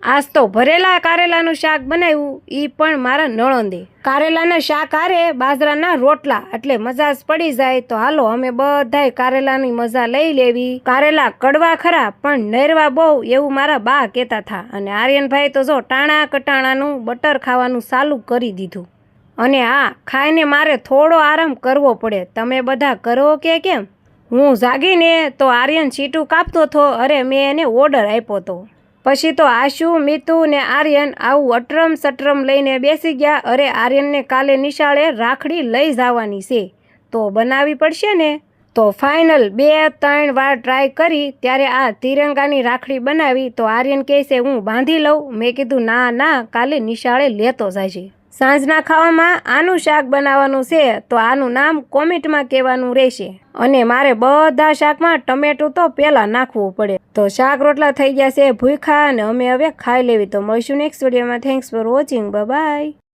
આજ તો ભરેલા કારેલાનું શાક બનાવ્યું, ઈ પણ મારા નણંદે. કારેલાના શાક હારે બાજરાના રોટલા એટલે મજા જ પડી જાય. તો હાલો અમે બધાય કારેલાની મજા લઈ લેવી. કારેલા કડવા ખરા પણ નરવા બહુ, એવું મારા બા કહેતા હતા. અને આર્યનભાઈ તો જો ટાણા કટાણાનું બટર ખાવાનું ચાલુ કરી દીધું. અને હા, ખાઈને મારે થોડો આરામ કરવો પડે. તમે બધા કરો કે કેમ? હું જાગીને તો આર્યન ચીટું કાપતો હતો. અરે મેં એને ઓર્ડર આપ્યો હતો. પછી તો આશુ, મીતુ ને આર્યન આવું અટરમ સટરમ લઈને બેસી ગયા. અરે આર્યનને કાલે નિશાળે રાખડી લઈ જવાની છે તો બનાવવી પડશે ને. તો ફાઇનલ 2-3 વાર ટ્રાય કરી ત્યારે આ તિરંગાની રાખડી બનાવી. તો આર્યન કહે છે હું બાંધી લઉં. મેં કીધું ના ના, કાલે નિશાળે લેતો જાય. સાંજના ખાવામાં આનું શાક બનાવવાનું છે તો આનું નામ કોમેન્ટમાં કહેવાનું રહેશે. અને મારે બધા શાકમાં ટમેટું તો પહેલાં નાખવું પડે. તો શાક રોટલા થઈ ગયા છે ભૂખ્યા અને અમે હવે ખાઈ લેવી. તો મળીશું નેક્સ્ટ વિડીયોમાં. Thanks for watching. બાય.